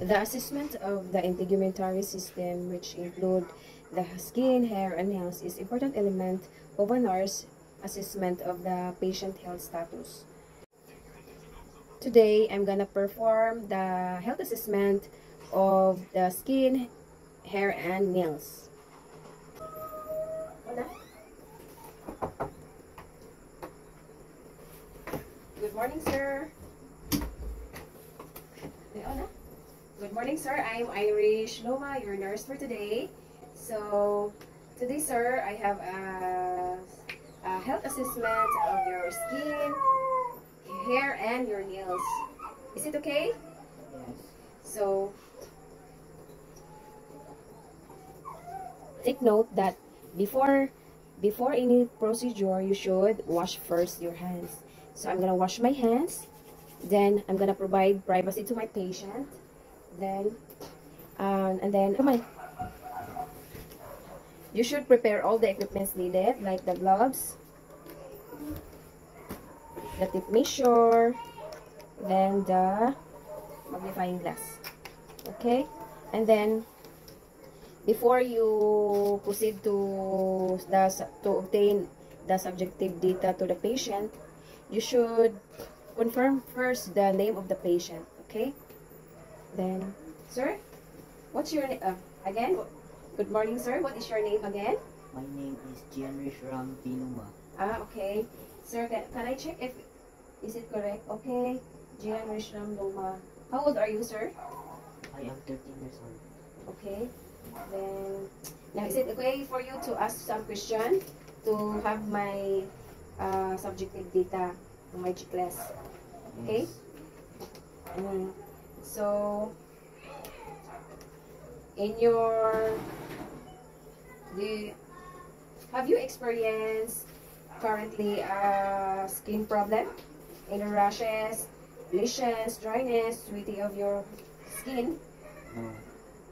The assessment of the integumentary system, which include the skin, hair, and nails, is important element of a nurse assessment of the patient health status. Today, I'm gonna perform the health assessment of the skin, hair, and nails. Good morning, sir. Good morning, sir. I'm Irish Loma, your nurse for today. So, today, sir, I have a health assessment of your skin, hair, and your nails. Is it okay? Yes. So, take note that before any procedure, you should wash first your hands. So, I'm gonna wash my hands. Then, I'm gonna provide privacy to my patient. Then, and then, come on. You should prepare all the equipments needed, like the gloves, the tape measure, then the magnifying glass. Okay? And then, before you proceed to obtain the subjective data to the patient, you should confirm first the name of the patient. Okay? Then, sir, what's your name? Again, good morning, sir. What is your name again? My name is Gianrich Ram Pinuma. Okay. Sir, can I check if is it correct? Okay. Gianrich Ram Loma. How old are you, sir? I am 13 years old. Okay. Then, now is it okay for you to ask some question to have my subjective data on my checklist? Okay. Yes. So, in your, have you experienced currently a skin problem? Any rashes, lesions, dryness, sweating of your skin? No.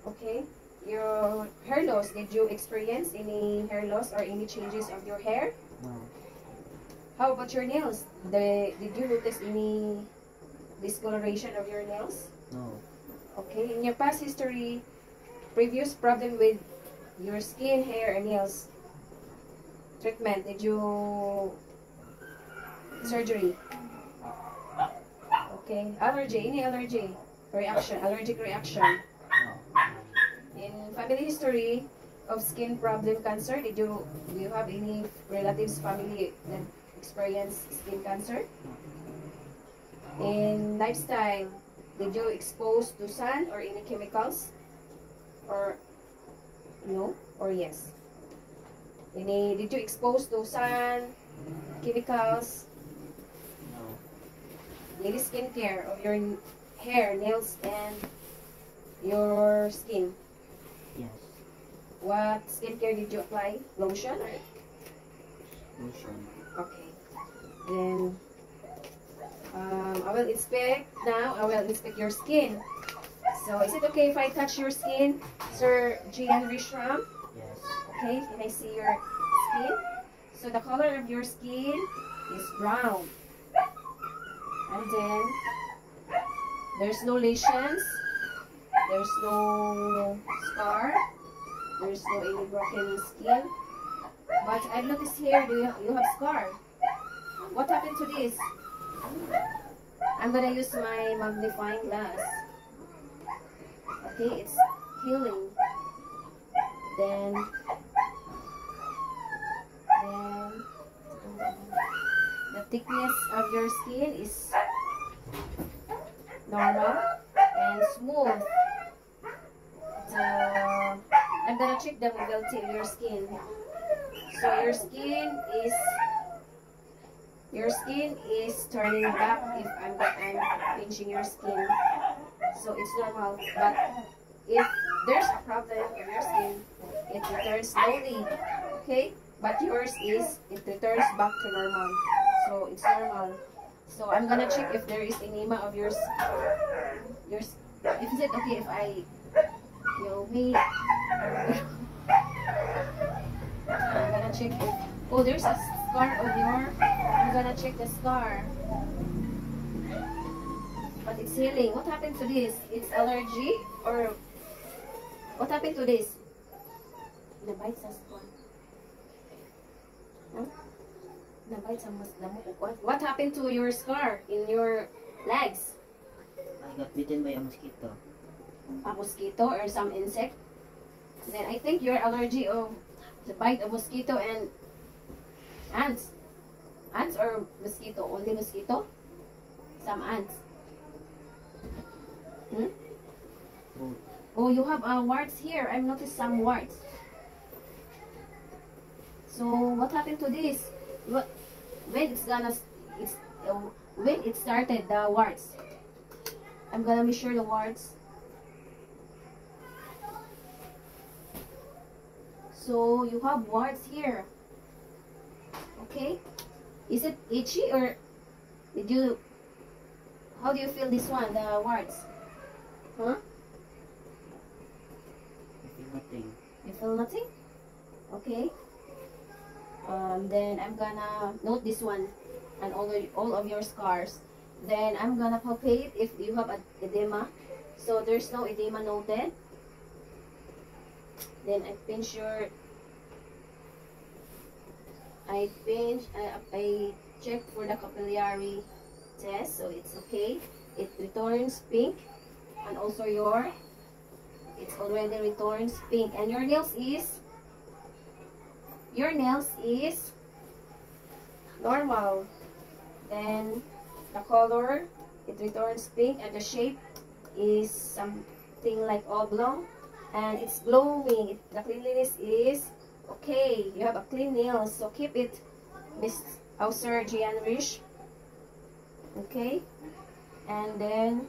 Okay. Your hair loss, did you experience any hair loss or any changes of your hair? No. How about your nails? Did you notice any discoloration of your nails? No. Okay. In your past history, previous problem with your skin, hair, and nails treatment, did you surgery? Okay. Allergy, any allergy reaction, allergic reaction? No. In family history of skin problem cancer, do you have any relatives, family that experience skin cancer? In lifestyle, did you expose to sun or any chemicals? Or no? Or yes? Did you expose to sun, chemicals? No. Daily skincare of your hair, nails, and your skin. Yes. What skincare did you apply? Lotion or? Lotion. Okay. Then, I will inspect now. I will inspect your skin. So, is it okay if I touch your skin, Sir Gianrich Ram? Yes. Okay, can I see your skin? So, the color of your skin is brown. And then, there's no lesions. There's no scar. There's no any broken skin. But I've noticed here, you have scar. What happened to this? I'm gonna use my magnifying glass. Okay, it's healing. Then the thickness of your skin is normal and smooth. I'm gonna check the mobility of your skin. So your skin is turning back if I'm pinching your skin. So it's normal. But if there's a problem with your skin, it returns slowly. Okay? But yours it returns back to normal. So it's normal. So I'm gonna check if there is enema of yours. Is it okay if I me? I'm gonna check if there's a scar on your. I'm gonna check the scar. But but it's healing. What happened to this? It's allergy or what happened to this? Nabite sa squad. Huh? Nabite sa mas what happened to your scar in your legs? I got bitten by a mosquito. A mosquito or some insect? Then I think your allergy of the bite of mosquito and ants. Ants or mosquito? Only mosquito? Some ants. Hmm? Both. Oh, you have warts here. I've noticed some warts. So what happened to this? What when it's gonna it's when it started the warts? I'm gonna measure the warts. So you have warts here. Okay. Is it itchy or did you? How do you feel this one? The warts? Huh? I feel nothing. You feel nothing? Okay. Then I'm gonna note this one and all of your scars. Then I'm gonna palpate if you have edema. So there's no edema noted. Then I pinch your. I check for the capillary test, so it's okay. It returns pink, and also it's already returns pink, and your nails is normal. Then the color, it returns pink, and the shape is something like oblong, and it's glowing. The cleanliness is okay. You have a clean nails, so keep it, Miss Auser Gianrich. Okay, and then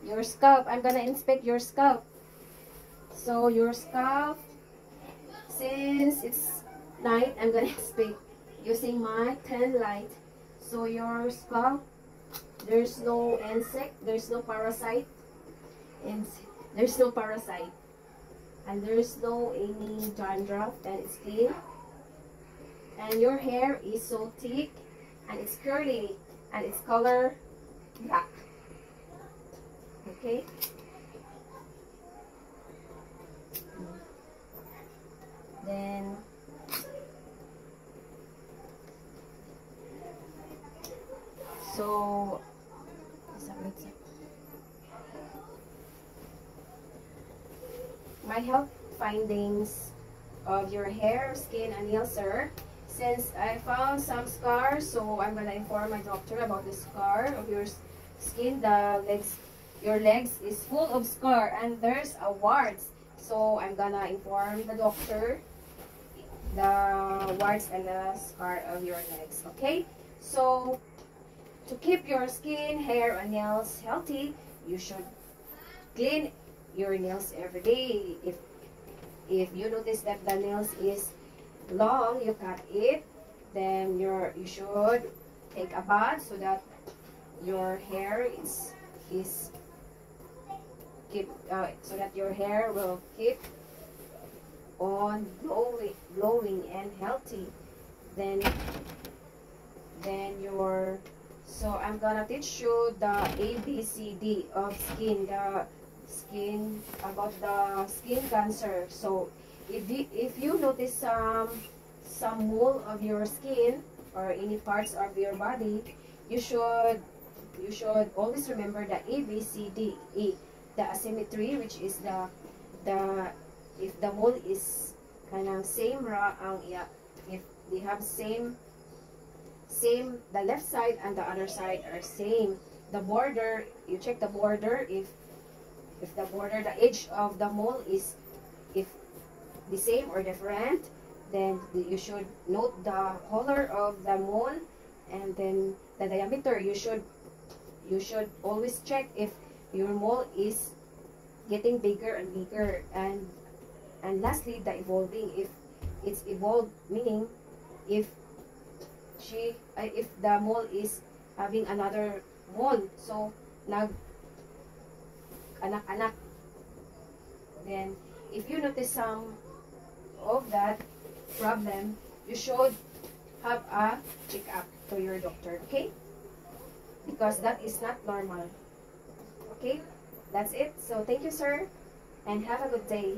your scalp. I'm gonna inspect your scalp. So your scalp, since it's night, I'm gonna inspect using my 10 light. So your scalp, there's no insect, there's no parasite, and there's no parasite, and there's no any dandruff, and it's clean. And your hair is so thick, and it's curly, and it's color black. Okay. Then so my health findings of your hair, skin, and nails, sir. Since I found some scars, so I'm gonna inform my doctor about the scar of your skin. The legs, your legs is full of scar, and there's a warts. So I'm gonna inform the doctor the warts and the scar of your legs. Okay, so to keep your skin, hair, and nails healthy, you should clean your nails every day. If you notice that the nails is long, you cut it. Then you should take a bath so that your hair is keep so that your hair will keep on glowing and healthy. Then your so I'm gonna teach you the ABCD of skin, about the skin cancer. So if you notice some mole of your skin or any parts of your body, you should always remember the ABCD. The asymmetry, which is the if the mole is kind of same if they have same the left side and the other side are same. The border, you check the border, if the border, the edge of the mole is if the same or different, then you should note the color of the mole, and then the diameter. You should always check if your mole is getting bigger and bigger, and lastly the evolving. If it's evolved, meaning if the mole is having another mole, so anak, then if you notice some of that problem, you should have a check-up to your doctor, okay? Because that is not normal. Okay? That's it. So, thank you, sir. And have a good day.